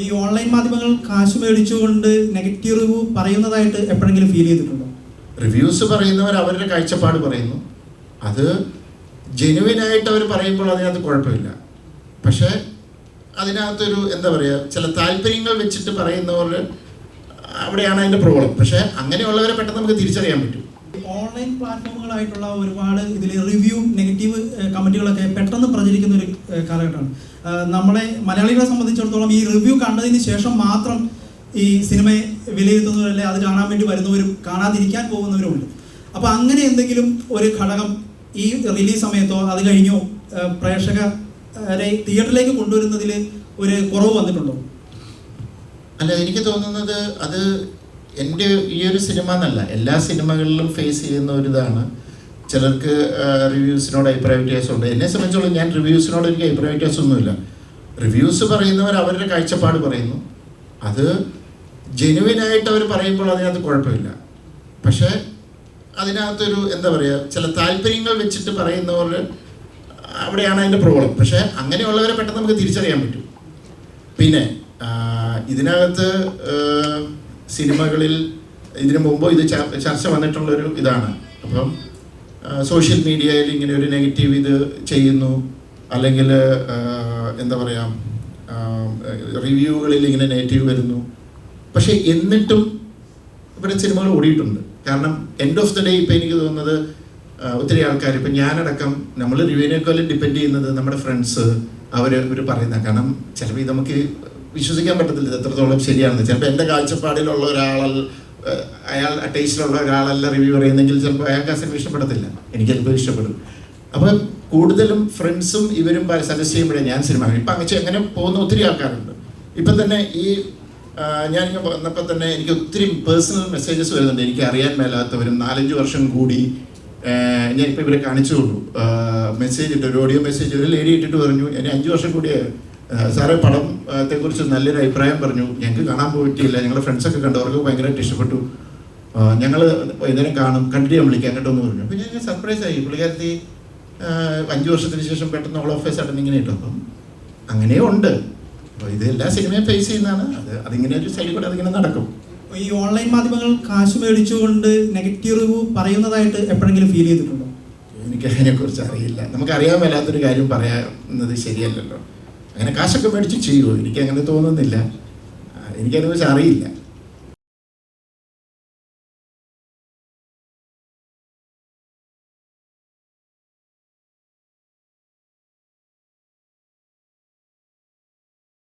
ഈ ഓൺലൈൻ മാധ്യമങ്ങൾ കാശ് മേടിച്ചുകൊണ്ട് നെഗറ്റീവ് റിവ്യൂ പറയുന്നതായിട്ട് എപ്പോഴെങ്കിലും ഫീൽ ചെയ്തിട്ടുണ്ടോ? റിവ്യൂസ് പറയുന്നവർ അവരുടെ കാഴ്ചപ്പാട് പറയുന്നു. അത് ജെനുവിനായിട്ട് അവർ പറയുമ്പോൾ അതിനകത്ത് കുഴപ്പമില്ല. പക്ഷേ അതിനകത്തൊരു എന്താ പറയുക, ചില താല്പര്യങ്ങൾ വെച്ചിട്ട് പറയുന്നവർ അവിടെയാണ് അതിൻ്റെ പ്രോബ്ലം. പക്ഷേ അങ്ങനെയുള്ളവരെ പെട്ടെന്ന് നമുക്ക് തിരിച്ചറിയാൻ പറ്റും. ഓൺലൈൻ പ്ലാറ്റ്ഫോമുകളായിട്ടുള്ള ഒരുപാട് ഇതിൽ റിവ്യൂ നെഗറ്റീവ് കമൻറ്റുകളൊക്കെ പെട്ടെന്ന് പ്രചരിക്കുന്ന ഒരു കാലഘട്ടമാണ്. നമ്മളെ മലയാളികളെ സംബന്ധിച്ചിടത്തോളം ഈ റിവ്യൂ കണ്ടതിന് ശേഷം മാത്രം ഈ സിനിമയെ വിലയിരുത്തുന്നവരല്ലേ അത് കാണാൻ വേണ്ടി വരുന്നവരും കാണാതിരിക്കാൻ പോകുന്നവരും ഉണ്ട്. അപ്പോൾ അങ്ങനെ എന്തെങ്കിലും ഒരു ഘടകം ഈ റിലീസ് സമയത്തോ അത് കഴിഞ്ഞോ പ്രേക്ഷകരെ തിയേറ്ററിലേക്ക് കൊണ്ടുവരുന്നതിൽ ഒരു കുറവ് വന്നിട്ടുണ്ടോ? അല്ല, എനിക്ക് തോന്നുന്നത് അത് എൻ്റെ ഈ ഒരു സിനിമ എന്നല്ല, എല്ലാ സിനിമകളിലും ഫേസ് ചെയ്യുന്ന ഒരു ഇതാണ്. ചിലർക്ക് റിവ്യൂസിനോട് അഭിപ്രായ വ്യത്യാസമുണ്ട്. എന്നെ സംബന്ധിച്ചോളം ഞാൻ റിവ്യൂസിനോട് എനിക്ക് അഭിപ്രായ വ്യത്യാസമൊന്നുമില്ല. റിവ്യൂസ് പറയുന്നവർ അവരുടെ കാഴ്ചപ്പാട് പറയുന്നു. അത് ജെനുവിനായിട്ട് അവർ പറയുമ്പോൾ അതിനകത്ത് കുഴപ്പമില്ല. പക്ഷേ അതിനകത്തൊരു എന്താ പറയുക, ചില താല്പര്യങ്ങൾ വെച്ചിട്ട് പറയുന്നവർ അവിടെയാണ് അതിൻ്റെ പ്രോബ്ലം. പക്ഷേ അങ്ങനെയുള്ളവരെ പെട്ടെന്ന് നമുക്ക് തിരിച്ചറിയാൻ പറ്റും. പിന്നെ ഇതിനകത്ത് സിനിമകളിൽ ഇതിനു മുമ്പ് ഇത് ചർച്ച വന്നിട്ടുള്ളൊരു ഇതാണ്. അപ്പം സോഷ്യൽ മീഡിയയിൽ ഇങ്ങനെ ഒരു നെഗറ്റീവ് ഇത് ചെയ്യുന്നു, അല്ലെങ്കിൽ എന്താ പറയുക, റിവ്യൂകളിൽ ഇങ്ങനെ നെഗറ്റീവ് വരുന്നു. പക്ഷേ എന്നിട്ടും ഇവിടെ സിനിമകൾ ഓടിയിട്ടുണ്ട്. കാരണം എൻഡ് ഓഫ് ദ ഡേ ഇപ്പം എനിക്ക് തോന്നുന്നത് ഒത്തിരി ആൾക്കാർ, ഇപ്പം ഞാനടക്കം, നമ്മൾ റിവ്യൂവിനേക്കാളും ഡിപ്പെൻഡ് ചെയ്യുന്നത് നമ്മുടെ ഫ്രണ്ട്സ് അവർ പറയുന്ന. കാരണം ചിലപ്പോൾ ഇത് നമുക്ക് വിശ്വസിക്കാൻ പറ്റത്തില്ല ഇത് എത്രത്തോളം ശരിയാണെന്ന്. ചിലപ്പോൾ എൻ്റെ കാഴ്ചപ്പാടിലുള്ള അയാൾ ടേസ്റ്റിലുള്ള ഒരാളല്ല റിവ്യൂ പറയുന്നെങ്കിൽ ചിലപ്പോൾ അയാൾക്ക് ആ സിനിമ ഇഷ്ടപ്പെടത്തില്ല, എനിക്ക് ചിലപ്പോൾ ഇഷ്ടപ്പെടും. അപ്പം കൂടുതലും ഫ്രണ്ട്സും ഇവരും സജസ്റ്റ് ചെയ്യുമ്പോഴേ ഞാൻ സിനിമ ഇപ്പം അങ്ങനെ പോകുന്ന ഒത്തിരി ആൾക്കാരുണ്ട്. ഇപ്പം തന്നെ ഈ ഞാനിങ്ങനെ വന്നപ്പോൾ തന്നെ എനിക്ക് ഒത്തിരി പേഴ്സണൽ മെസ്സേജസ് വരുന്നുണ്ട്. എനിക്ക് അറിയാൻ മേലാത്തവരും 4-5 വർഷം കൂടി ഞാനിപ്പോൾ ഇവരെ കാണിച്ചുകൊള്ളൂ മെസ്സേജ് ഇട്ട്, ഒരു ഓഡിയോ മെസ്സേജ് ഒരു ലേഡി ഇട്ടിട്ട് പറഞ്ഞു, എന്നെ 5 വർഷം കൂടി സാറേ പടത്തെക്കുറിച്ച് നല്ലൊരു അഭിപ്രായം പറഞ്ഞു, ഞങ്ങൾക്ക് കാണാൻ പോയിട്ടില്ല, ഞങ്ങളുടെ ഫ്രണ്ട്സൊക്കെ കണ്ടു, അവർക്ക് ഭയങ്കരമായിട്ട് ഇഷ്ടപ്പെട്ടു, ഞങ്ങൾ വൈകുന്നേരം കണ്ടിട്ട് ഞാൻ വിളിക്കാൻ കേട്ടോ എന്ന് പറഞ്ഞു. അപ്പോൾ ഞാൻ സർപ്രൈസ് ആയി. പുള്ളിക്കാരത്തി 5 വർഷത്തിന് ശേഷം പെട്ടെന്ന് ഓൾ ഓഫ് എ സഡൻ ഇങ്ങനെ ഇട്ടു. അപ്പം അങ്ങനെയും ഉണ്ട്. അപ്പോൾ ഇത് എല്ലാ സിനിമയും ഫേസ് ചെയ്യുന്നതാണ്. അതിങ്ങനെ ഒരു സൈഡിൽ കൂടെ അതിങ്ങനെ നടക്കും. ഈ ഓൺലൈൻ മാധ്യമങ്ങൾ കാശ് മേടിച്ചുകൊണ്ട് നെഗറ്റീവ് റിവ്യൂ പറയുന്നതായിട്ട് എപ്പോഴെങ്കിലും ഫീൽ ചെയ്തിട്ടുണ്ടോ? എനിക്ക് അതിനെക്കുറിച്ച് അറിയില്ല. നമുക്കറിയാൻ മേലാത്തൊരു കാര്യം പറയുന്നത് ശരിയല്ലല്ലോ. അങ്ങനെ കാശൊക്കെ മേടിച്ച് ചെയ്യുമോ? എനിക്കങ്ങനെ തോന്നുന്നില്ല. എനിക്കതിനെക്കുറിച്ച് അറിയില്ല.